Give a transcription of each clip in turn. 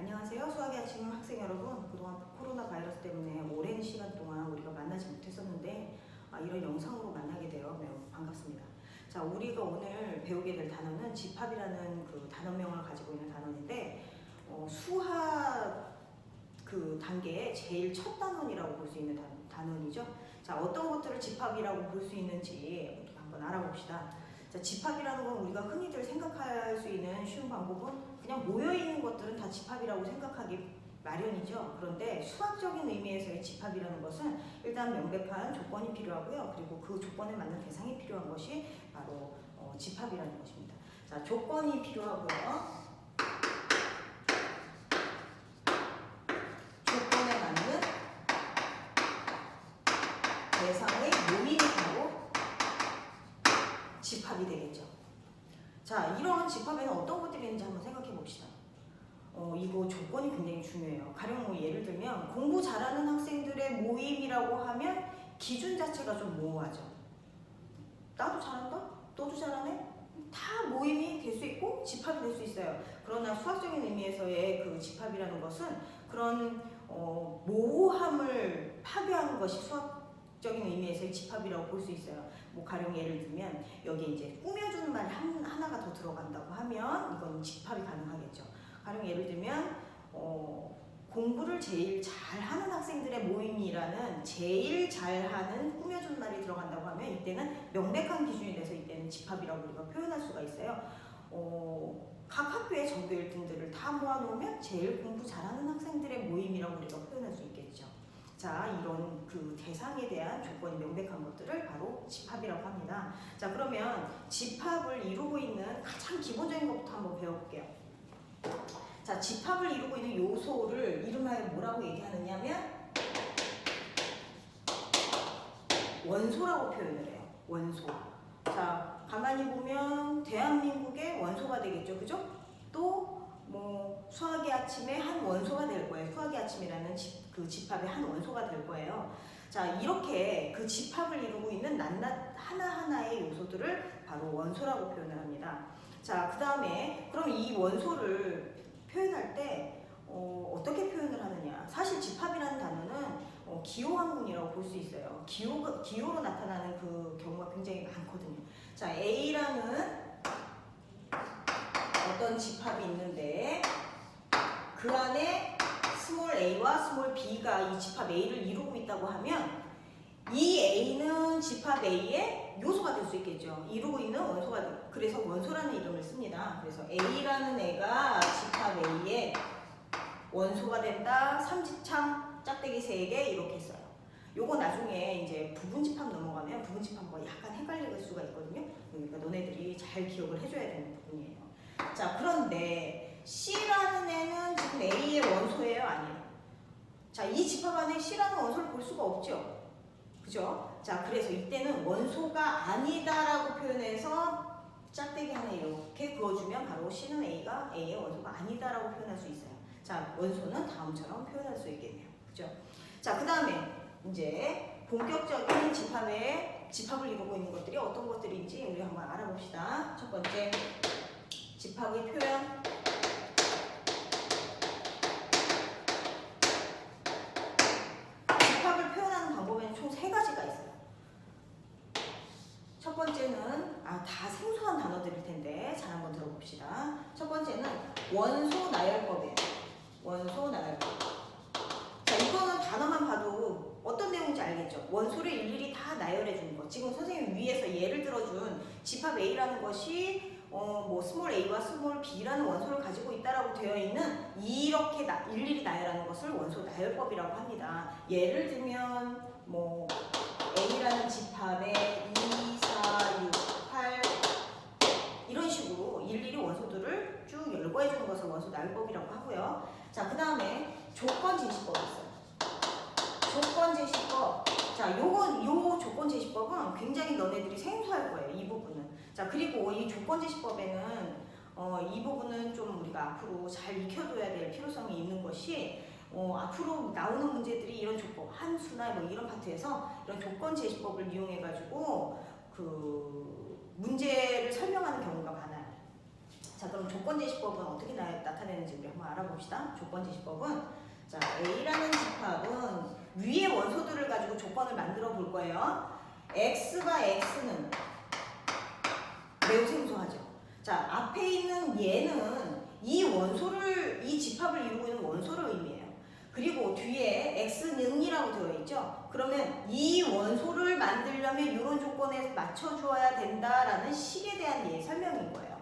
안녕하세요. 수학의 아침 학생 여러분. 그동안 코로나 바이러스 때문에 오랜 시간 동안 우리가 만나지 못했었는데 이런 영상으로 만나게 되어 매우 반갑습니다. 자, 우리가 오늘 배우게 될 단어는 집합이라는 그 단어명을 가지고 있는 단어인데 수학 그 단계의 제일 첫 단원이라고 볼 수 있는 단원이죠. 자, 어떤 것들을 집합이라고 볼 수 있는지 한번 알아봅시다. 자, 집합이라는 건 우리가 흔히들 생각할 수 있는 쉬운 방법은 그냥 모여있는 것들은 다 집합이라고 생각하기 마련이죠. 그런데 수학적인 의미에서의 집합이라는 것은 일단 명백한 조건이 필요하고요. 그리고 그 조건에 맞는 대상이 필요한 것이 바로 집합이라는 것입니다. 자, 조건이 필요하고요. 조건에 맞는 대상의 모임이 바로 집합이 되겠죠. 자, 이런 집합에는 어떤 것들이 있는지 한번 생각해 봅시다. 이거 조건이 굉장히 중요해요. 가령 뭐 예를 들면 공부 잘하는 학생들의 모임이라고 하면 기준 자체가 좀 모호하죠. 나도 잘한다? 너도 잘하네? 다 모임이 될 수 있고 집합이 될 수 있어요. 그러나 수학적인 의미에서의 그 집합이라는 것은 그런 모호함을 파괴하는 것이 수학적인 의미에서의 집합이라고 볼 수 있어요. 뭐 가령 예를 들면 여기 이제 꾸며주는 말이 하나가 더 들어간다고 하면 이건 집합이 가능하겠죠. 가령 예를 들면 공부를 제일 잘하는 학생들의 모임이라는 제일 잘하는 꾸며주는 말이 들어간다고 하면 이때는 명백한 기준이 돼서 이때는 집합이라고 우리가 표현할 수가 있어요. 각 학교의 전교 1등들을 다 모아놓으면 제일 공부 잘하는 학생들의 모임이라고 우리가 표현할 수 있겠죠. 자, 이런 그 대상에 대한 조건이 명백한 것들을 바로 집합이라고 합니다. 자, 그러면 집합을 이루고 있는 가장 기본적인 것부터 한번 배워볼게요. 자, 집합을 이루고 있는 요소를 이름하여 뭐라고 얘기하느냐면 원소라고 표현을 해요. 원소. 자, 가만히 보면 대한민국의 원소가 되겠죠. 그죠? 또 뭐 수학의 아침의 한 원소가 될 거예요. 수학의 아침이라는 그 집합의 한 원소가 될 거예요. 자, 이렇게 그 집합을 이루고 있는 낱낱 하나하나의 요소들을 바로 원소라고 표현을 합니다. 자, 그 다음에 그럼 이 원소를 표현할 때 어떻게 표현을 하느냐. 사실 집합이라는 단어는 기호학문이라고 볼 수 있어요. 기호로 나타나는 그 경우가 굉장히 많거든요. 자, A라는 어떤 집합이 있는데 그 안에 스몰 a와 스몰 b가 이 집합 A를 이루고 있다고 하면 이 A는 집합 A의 요소가 될 수 있겠죠. 이루고 있는 원소가, 그래서 원소라는 이름을 씁니다. 그래서 A라는 애가 집합 A의 원소가 된다. 삼지창 짝대기 3개 이렇게 써요. 요거 나중에 이제 부분집합 넘어가면 부분집합과 약간 헷갈릴 수가 있거든요. 그러니까 너네들이 잘 기억을 해줘야 되는 부분이에요. 자, 그런데 C라는 애는 지금 A의 원소예요? 아니에요? 자, 이 집합 안에 C라는 원소를 볼 수가 없죠. 그죠? 자, 그래서 이때는 원소가 아니다라고 표현해서 짝대기 하나 이렇게 그어주면 바로 C는 A가 A의 원소가 아니다라고 표현할 수 있어요. 자, 원소는 다음처럼 표현할 수 있겠네요. 그죠? 자, 그 다음에 이제 본격적인 집합을 이루고 있는 것들이 어떤 것들인지 우리 한번 알아봅시다. 첫 번째, 집합의 표현. 집합을 표현하는 방법에는 총 3가지가 있어요. 첫 번째는 다 생소한 단어들일 텐데 잘 한번 들어봅시다. 첫 번째는 원소 나열법이에요. 원소 나열법. 자, 이거는 단어만 봐도 어떤 내용인지 알겠죠? 원소를 일일이 다 나열해 주는 거. 지금 선생님 위에서 예를 들어준 집합 A라는 것이 뭐 스몰 a와 스몰 b라는 원소를 가지고 있다라고 되어 있는 이렇게 일일이 나열하는 것을 원소 나열법이라고 합니다. 예를 들면 뭐 A라는 집합에 2, 4, 6, 8 이런 식으로 일일이 원소들을 쭉 열거해 주는 것을 원소 나열법이라고 하고요. 자, 그 다음에 조건 제시법이 있어요. 조건 제시법. 자, 요 조건 제시법은 굉장히 너네들이 생소할 거예요. 이 부분은. 자, 그리고 이 조건 제시법에는 이 부분은 좀 우리가 앞으로 잘 익혀둬야 될 필요성이 있는 것이 앞으로 나오는 문제들이 이런 조건, 함수나 뭐 이런 파트에서 이런 조건 제시법을 이용해 가지고 그 문제를 설명하는 경우가 많아요. 자, 그럼 그럼 조건제시법은 어떻게 나타내는지 우리 한번 알아봅시다. 조건제시법은 자, A라는 집합은 위의 원소들을 가지고 조건을 만들어 볼 거예요. X가 X는 매우 생소하죠. 자, 앞에 있는 얘는 이 원소를, 이 집합을 이루고 있는 원소를 의미해요. 그리고 뒤에 X는이라고 되어 있죠. 그러면 이 원소를 만들려면 이런 조건에 맞춰줘야 된다라는 식에 대한 설명인 거예요.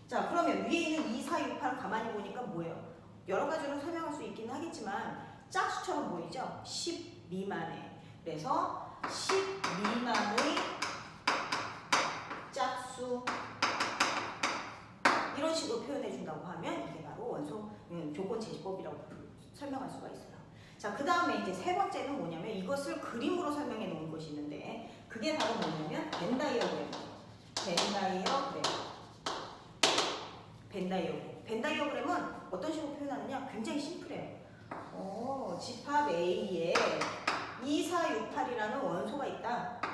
자, 그러면 위에 있는 2, 4, 6, 8 가만히 보니까 뭐예요? 여러 가지로 설명할 수 있긴 하겠지만 짝수처럼 보이죠? 10 미만의. 그래서 10 미만의 짝수 이런 식으로 표현해 준다고 하면 이게 바로 원소 조건제시법이라고 설명할 수가 있어요. 자, 그 다음에 이제 세 번째는 뭐냐면 이것을 그림으로 설명해 놓은 것이 있는데 그게 바로 뭐냐면 벤 다이어그램. 벤 다이어그램은 어떤 식으로 표현하느냐? 굉장히 심플해요. 집합 A에 2, 4, 6, 8이라는 원소가 있다. 2,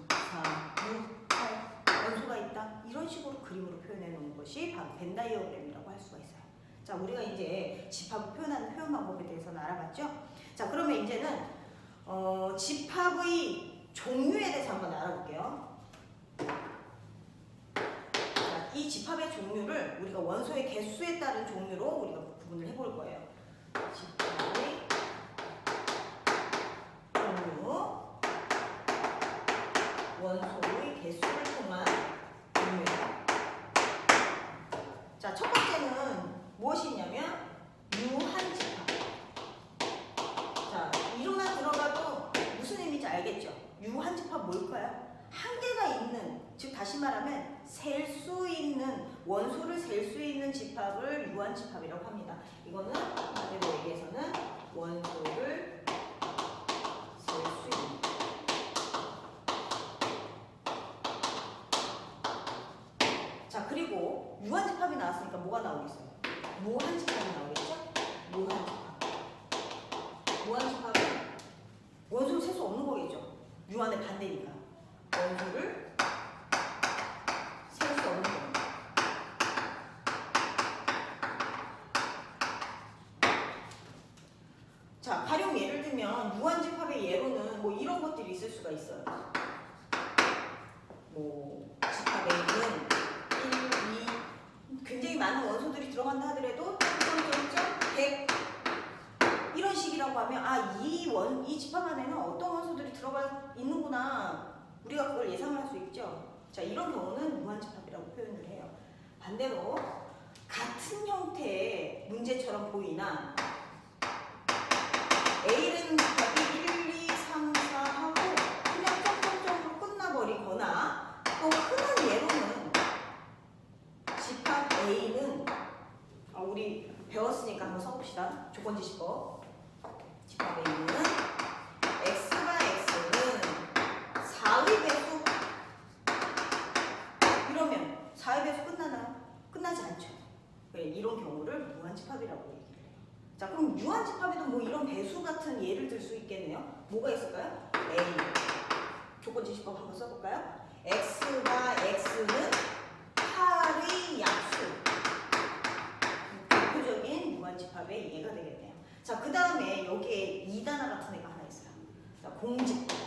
4, 6, 8 원소가 있다. 이런 식으로 그림으로 표현해 놓은 것이 바로 벤 다이어그램이라고 할 수가 있어요. 자, 우리가 이제 집합을 표현하는 표현 방법에 대해서는 알아봤죠? 자, 그러면 이제는 집합의 종류에 대해서 한번 알아볼게요. 자, 이 집합의 종류를 우리가 원소의 개수에 따른 종류로 우리가 구분을 해볼 거예요. 집합의 종류, 원소의 개수를 통한 종류. 자, 첫 번째는 무엇이 있냐면 유한 집합. 자, 이름만 들어가도 무슨 의미인지 알겠죠? 유한 집합 뭘까요? 한계가 있는, 즉 다시 말하면 셀 수 있는, 원소를 셀 수 있는 집합을 유한 집합이라고 합니다. 이거는 반대로 얘기해서는 원소를 셀 수 있는. 자, 그리고 유한 집합이 나왔으니까 뭐가 나오겠어요? 무한 집합이 나오겠죠? 무한 집합. 무한 집합은 원소를 셀 수 없는 거겠죠? 유한의 반대니까. 원소를 셀 수 없는 겁니다. 자, 가령 예를 들면 유한 집합의 예로는 뭐 이런 것들이 있을 수가 있어요. 뭐 집합 A는 1, 2 굉장히 많은 원소들이 들어간다 하더라도 100 이런 식이라고 하면 이 집합 안에는 어떤 원소들이 들어가 있는구나. 우리가 그걸 예상을 할 수 있죠. 자, 이런 경우는 무한집합이라고 표현을 해요. 반대로 같은 형태의 문제처럼 보이나 A라는 집합이 1, 2, 3, 4 하고 그냥 점점점으로 끝나버리거나 또 흔한 예로는 집합 A는 우리 배웠으니까 한번 써봅시다. 조건지시법. 집합 A는 X가 X는 4의 배수. 이러면 4의 배수 끝나나요? 끝나지 않죠. 이런 경우를 무한집합이라고 얘기를 해요. 자, 그럼 유한집합에도 뭐 이런 배수 같은 예를 들 수 있겠네요. 뭐가 있을까요? A. 조건지시법 한번 써볼까요? X가 X는 8의 약수. 대표적인 무한집합의 예가 되겠네요. 자, 그 다음에 여기에 2단화 같은 애가 하나 있어요. 자, 공집합.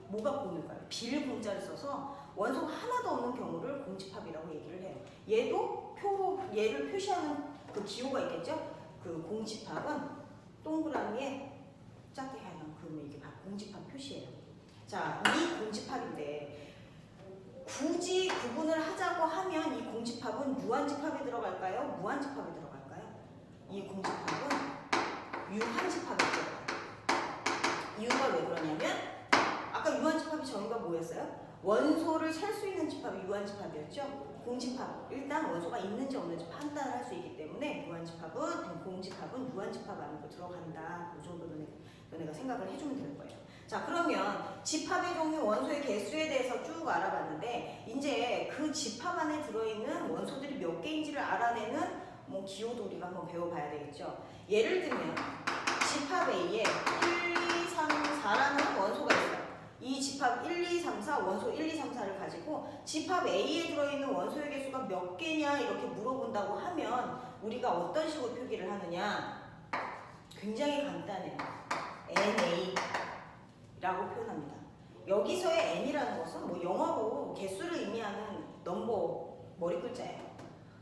뭐가 공일까요? 빌공자를 써서 원소가 하나도 없는 경우를 공집합이라고 얘기를 해요. 얘를 표시하는 그 기호가 있겠죠? 그 공집합은 동그라미에 작게 하는 그러면 이게 바로 공집합 표시예요. 자, 이 공집합인데 굳이 구분을 하자고 하면 이 공집합은 유한집합에 들어갈까요? 무한집합에 들어갈까요? 이 공집합은 유한집합에 들어가요. 이유가 왜 그러냐면 아까 유한집합의 정의가 뭐였어요? 원소를 셀 수 있는 집합이 유한집합이었죠? 공집합, 일단 원소가 있는지 없는지 판단을 할 수 있기 때문에 공집합은 유한집합 안으로 들어간다. 그 정도는 너네가 생각을 해주면 될 거예요. 자, 그러면 집합의 종류, 원소의 개수에 대해서 쭉 알아봤는데 이제 그 집합 안에 들어있는 원소들이 몇 개인지를 알아내는 뭐 기호도 우리가 한번 배워봐야 되겠죠. 예를 들면 집합 A에 1, 2, 3, 4라는 원소가 있어요. 이 집합 1, 2, 3, 4 원소 1, 2, 3, 4를 가지고 집합 A에 들어있는 원소의 개수가 몇 개냐 이렇게 물어본다고 하면 우리가 어떤 식으로 표기를 하느냐? 굉장히 간단해요. NA라고 표현합니다. 여기서의 N이라는 것은 뭐 영어로 개수를 의미하는 넘버 머리 글자예요.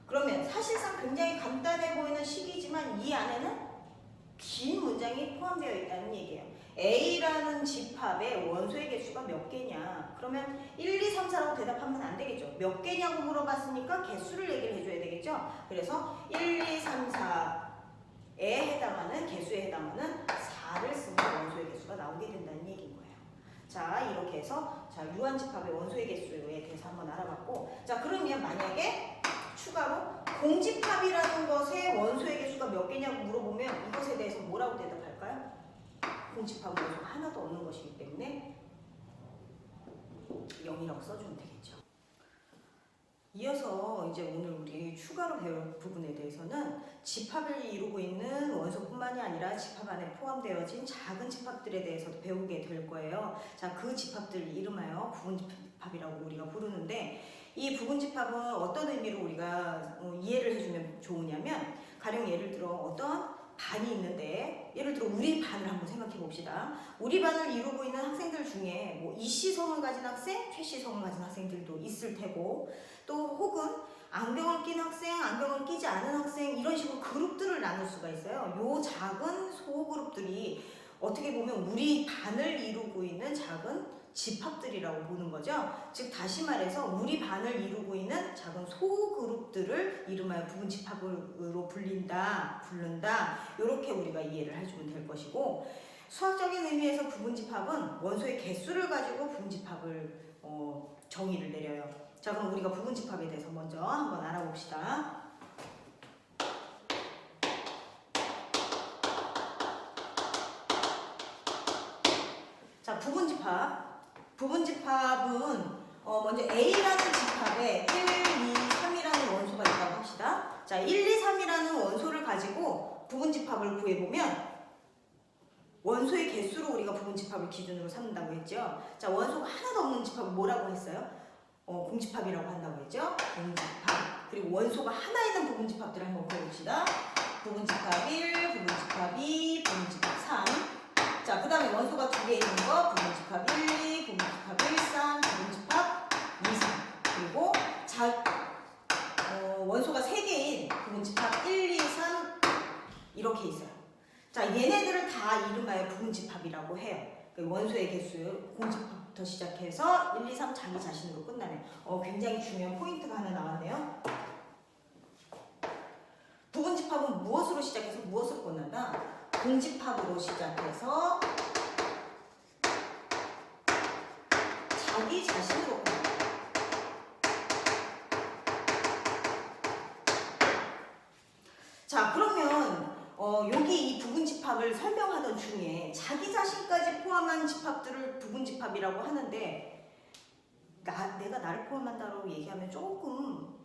그러면 사실상 굉장히 간단해 보이는 식이지만 이 안에는 긴 문장이 포함되어 있다는 얘기예요. A라는 집합의 원소의 개수가 몇 개냐? 그러면 1, 2, 3, 4라고 대답하면 안 되겠죠. 몇 개냐고 물어봤으니까 개수를 얘기를 해줘야 되겠죠. 그래서 1, 2, 3, 4에 해당하는 개수에 해당하는 4를 쓰면 원소의 개수가 나오게 된다는 얘기인 거예요. 자, 이렇게 해서 유한 집합의 원소의 개수에 대해서 한번 알아봤고, 자, 그러면 만약에 추가로 공집합이라는 것의 원소의 개수가 몇 개냐고 물어보면 이것에 대해서 뭐라고 대답할까요? 공집합은 원소가 하나도 없는 것이기 때문에 0이라고 써주면 되겠죠. 이어서 이제 오늘 우리 추가로 배울 부분에 대해서는 집합을 이루고 있는 원소뿐만이 아니라 집합 안에 포함되어진 작은 집합들에 대해서도 배우게 될 거예요. 자, 그 집합들 이름하여 부분집합이라고 우리가 부르는데, 이 부분집합은 어떤 의미로 우리가 이해를 해주면 좋으냐면, 가령 예를 들어 어떤 반이 있는데, 예를 들어 우리 반을 한번 생각해 봅시다. 우리 반을 이루고 있는 학생들 중에 뭐 이씨성을 가진 학생, 최씨성을 가진 학생들도 있을 테고, 또 혹은 안경을 낀 학생, 안경을 끼지 않은 학생, 이런 식으로 그룹들을 나눌 수가 있어요. 요 작은 소그룹들이 어떻게 보면 우리 반을 이루고 있는 작은 집합들이라고 보는 거죠. 즉 다시 말해서 우리 반을 이루고 있는 작은 소그룹들을 이름하여 부분집합으로 부른다. 이렇게 우리가 이해를 해주면 될 것이고, 수학적인 의미에서 부분집합은 원소의 개수를 가지고 부분집합을 정의를 내려요. 자, 그럼 우리가 부분집합에 대해서 먼저 한번 알아봅시다. 자, 부분집합은 먼저 A라는 집합에 1, 2, 3이라는 원소가 있다고 합시다. 자, 1, 2, 3이라는 원소를 가지고 부분집합을 구해보면 원소의 개수로 우리가 부분집합을 기준으로 삼는다고 했죠. 자, 원소가 하나도 없는 집합을 뭐라고 했어요? 공집합이라고 한다고 했죠. 공집합. 그리고 원소가 하나 있는 부분집합들을 한번 구해봅시다. 부분집합 1, 부분집합 2, 부분집합 3. 자, 그 다음에 원소가 두 개 있는 거 부분집합 1, 2, 부분집합 1, 3, 부분집합 2, 3. 그리고 원소가 세 개인 부분집합 1, 2, 3 이렇게 있어요. 자, 얘네들을 다 이름하여 부분집합이라고 해요. 원소의 개수, 공집합부터 시작해서 1, 2, 3 자기 자신으로 끝나네요. 굉장히 중요한 포인트가 하나 나왔네요. 부분집합은 무엇으로 시작해서 무엇으로 끝난다? 공집합으로 시작해서 자기 자신으로 끝난다. 자, 그러면 여기 이 부분집합을 설명하던 중에 자기 자신까지 포함한 집합들을 부분집합이라고 하는데, 내가 나를 포함한다고 얘기하면 조금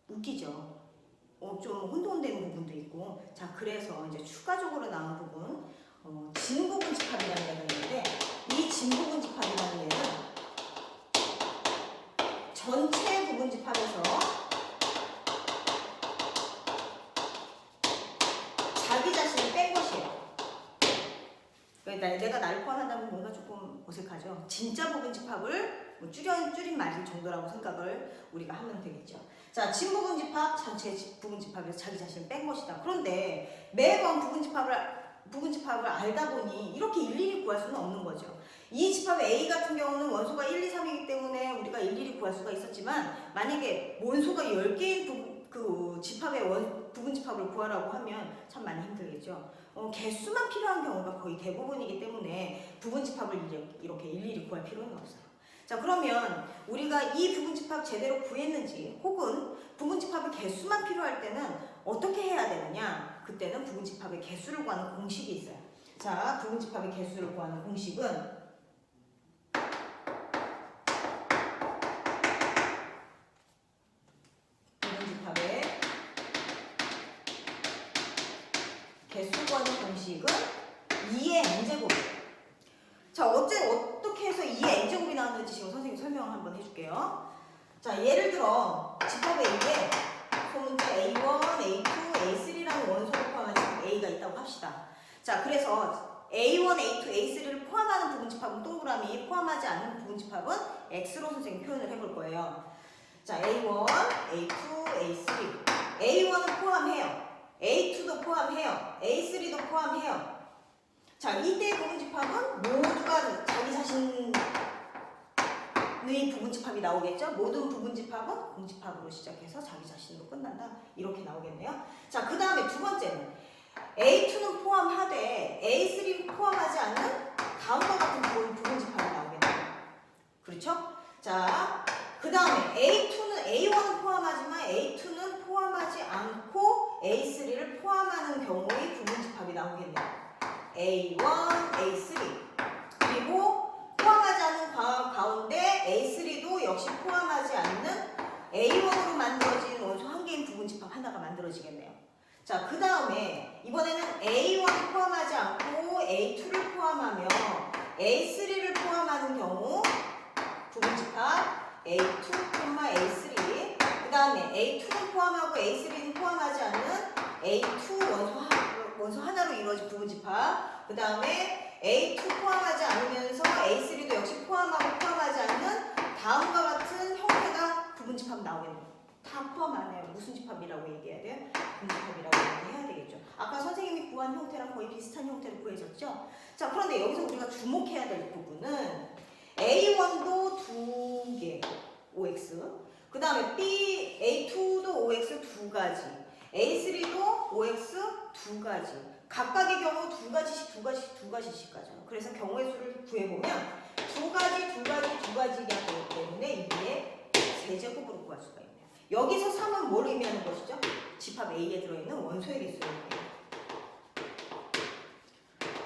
웃기죠. 좀 혼돈되는 부분도 있고. 자, 그래서 이제 추가적으로 나온 부분, 진부분집합이라는 얘가 있는데, 이 진부분집합이라는 얘는 전체 부분집합에서 자기 자신을 뺀 것이에요. 내가 나를 포함한다면 뭔가 조금 어색하죠. 진짜 부분집합을 줄인 말 정도라고 생각을 우리가 하면 되겠죠. 자, 진부분집합, 전체 부분집합에서 자기 자신을 뺀 것이다. 그런데 매번 부분집합을 알다 보니 이렇게 일일이 구할 수는 없는 거죠. 이 집합 A 같은 경우는 원소가 1, 2, 3이기 때문에 우리가 일일이 구할 수가 있었지만, 만약에 원소가 10개인 집합의 부분집합을 구하라고 하면 참 많이 힘들겠죠. 개수만 필요한 경우가 거의 대부분이기 때문에 부분집합을 이렇게 일일이 구할 필요는 없어요. 자, 그러면 우리가 이 부분집합 제대로 구했는지, 혹은 부분집합의 개수만 필요할 때는 어떻게 해야 되느냐? 그때는 부분집합의 개수를 구하는 공식이 있어요. 자, 부분집합의 개수를 구하는 공식은 부분집합의 개수 구하는 공식은 2의 n제곱이에요. 자, 어떻게 해서 건지 지금 선생님이 설명을 한번 해줄게요. 자, 예를 들어 집합 A에 소문자 A1, A2, A3라는 원소를 포함한 A가 있다고 합시다. 자, 그래서 A1, A2, A3를 포함하는 부분집합은 동그라미, 포함하지 않는 부분집합은 X로 선생님 표현을 해볼 거예요. 자, A1, A2, A3. A1은 포함해요. A2도 포함해요. A3도 포함해요. 자, 이때 부분집합은 모두가 자기 자신의 부분집합이 나오겠죠? 모든 부분집합은 공집합으로 시작해서 자기 자신으로 끝난다. 이렇게 나오겠네요. 자, 그 다음에 두 번째는 A2는 포함하되 A3는 포함하지 않는 다음과 같은 부분집합이 나오겠네요. 그렇죠? 자, 그 다음에 A1은 포함하지만 A2는 포함하지 않고 A3를 포함하는 경우의 부분집합이 나오겠네요. A1, A3. 그리고 포함하지 않는 가운데 A3도 역시 포함하지 않는 A1으로 만들어진 원소 한 개인 부분집합 하나가 만들어지겠네요. 자, 그 다음에 이번에는 A1을 포함하지 않고 A2를 포함하며 A3를 포함하는 경우 부분집합 A2, A3. 그 다음에 A2는 포함하고 A3는 포함하지 않는 A2 원소 하나로 이루어진 부분집합. 그 다음에 A2 포함하지 않으면서 A3도 역시 포함하고 포함하지 않는 다음과 같은 형태가 부분집합 나오겠네요. 다 포함 안 해요. 무슨 집합이라고 얘기해야 돼요? 부분집합이라고 얘기해야 되겠죠. 아까 선생님이 구한 형태랑 거의 비슷한 형태로 구해졌죠? 자, 그런데 여기서 우리가 주목해야 될 부분은 A1도 2개, OX. 그 다음에 A2도 OX 2가지. A3도 OX 2가지. 각각의 경우 2가지씩 가죠. 그래서 경우의 수를 구해보면 2가지가 되기 때문에 이게 세제곱으로 구할 수가 있네요. 여기서 3은 뭘 의미하는 것이죠? 집합 A에 들어있는 원소의 개수를 의미해요.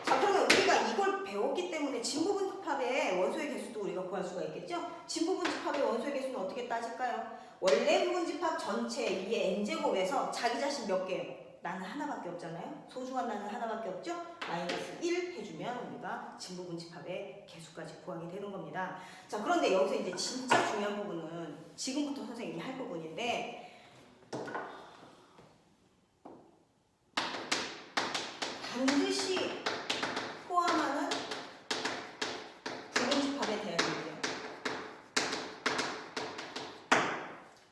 자, 그러면 우리가 이걸 배웠기 때문에 진부분집합의 원소의 개수도 우리가 구할 수가 있겠죠? 진부분집합의 원소의 개수는 어떻게 따질까요? 원래 부분집합 전체 위에 n제곱에서 자기 자신 몇 개예요? 나는 하나밖에 없잖아요. 소중한 나는 하나밖에 없죠? 마이너스 1 해주면 우리가 진부분집합의 개수까지 구하게 되는 겁니다. 자, 그런데 여기서 이제 진짜 중요한 부분은 지금부터 선생님이 할 부분인데 반드시 포함하는 부분집합에 대한 얘기예요.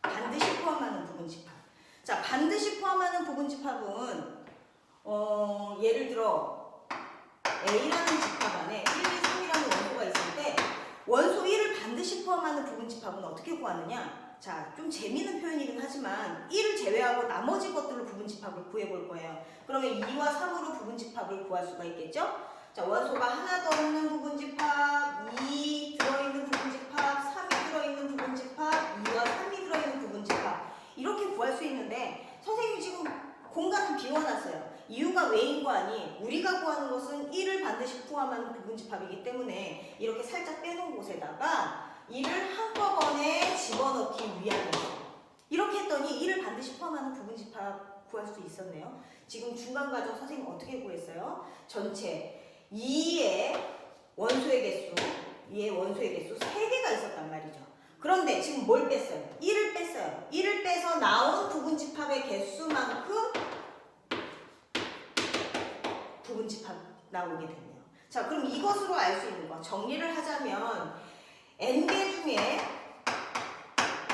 반드시 포함하는 부분집합. 자, 반드시 포함하는 부분집합은 예를 들어 A라는 집합 안에 1, 2, 3이라는 원소가 있을 때 원소 1을 반드시 포함하는 부분집합은 어떻게 구하느냐? 자, 좀 재미있는 표현이긴 하지만 1을 제외하고 나머지 것들로 부분집합을 구해볼 거예요. 그러면 2와 3으로 부분집합을 구할 수가 있겠죠? 자, 원소가 하나 더 없는 부분집합, 2 들어있는 부분집합, 3이 들어있는 부분집합, 2와 3이 들어있는 부분집합 이렇게 구할 수 있는데 선생님이 지금 공간을 비워놨어요. 이유가 왜인 거 아니? 우리가 구하는 것은 1을 반드시 포함하는 부분집합이기 때문에 이렇게 살짝 빼놓은 곳에다가 1을 한꺼번에 집어넣기 위함이에요. 이렇게 했더니 1을 반드시 포함하는 부분집합 구할 수 있었네요. 지금 중간 과정 선생님 어떻게 구했어요? 전체 2의 원소의 개수, 2의 원소의 개수 3개가 있었단 말이죠. 그런데 지금 뭘 뺐어요? 1을 뺐어요. 1을 빼서 나온 부분집합의 개수만큼 부분집합 나오게 됐네요. 자, 그럼 이것으로 알 수 있는 거 정리를 하자면 N개 중에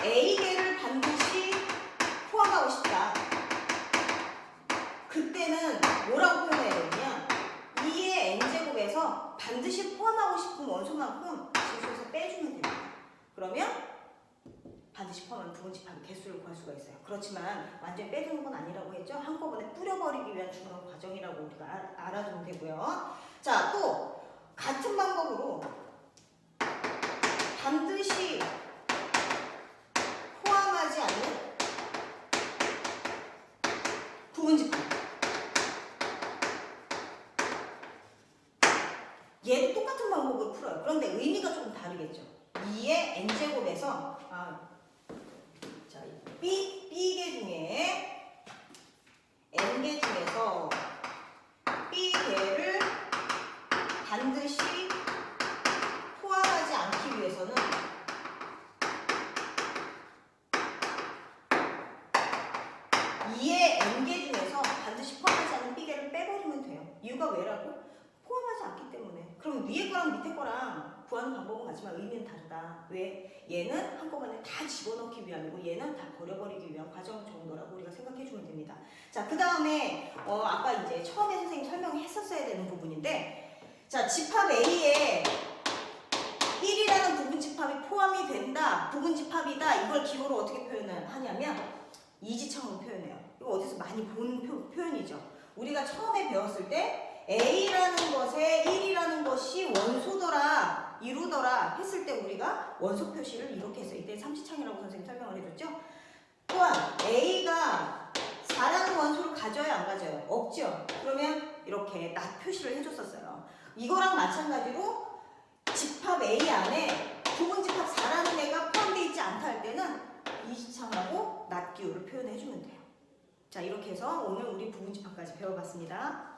A개를 반드시 포함하고 싶다. 그때는 뭐라고 표현해야 되느냐? 2의 N제곱에서 반드시 포함하고 싶은 원소만큼 지수에서 빼주면 됩니다. 그러면 반드시 포함하는 부분집합의 개수를 구할 수가 있어요. 그렇지만 완전히 빼주는 건 아니라고 했죠. 한꺼번에 뿌려버리기 위한 중요한 과정이라고 우리가 알아두면 되고요. 자, 또 같은 방법으로 반드시 포함하지 않는 부분집합. 얘도 똑같은 방법으로 풀어요. 그런데 의미가 조금 다르겠죠. 2의 n제곱에서 자, B개 중에 n개 중에서 B개를 반드시 포함하지 않기 위해서는 위에 거랑 밑에 거랑 구하는 방법은 같지만 의미는 다르다. 왜? 얘는 한꺼번에 다 집어넣기 위함이고 얘는 다 버려버리기 위한 과정 정도라고 우리가 생각해 주면 됩니다. 자, 그 다음에 아까 이제 처음에 선생님 설명했었어야 되는 부분인데, 자, 집합 A에 1이라는 부분집합이 포함이 된다, 부분집합이다, 이걸 기호로 어떻게 표현하냐면 이지청으로 표현해요. 이거 어디서 많이 보는 표현이죠. 우리가 처음에 배웠을 때 A라는 것에 1이라는 것이 원소더라, 이루더라 했을 때 우리가 원소 표시를 이렇게 했어요. 이때 삼지창이라고 선생님 설명을 해줬죠. 또한 A가 4라는 원소를 가져요, 안 가져요? 없죠. 그러면 이렇게 낫 표시를 해줬었어요. 이거랑 마찬가지로 집합 A 안에 부분집합 4라는 애가 포함되어 있지 않다 할 때는 이지창하고 낫 기호를 표현해 주면 돼요. 자, 이렇게 해서 오늘 우리 부분집합까지 배워봤습니다.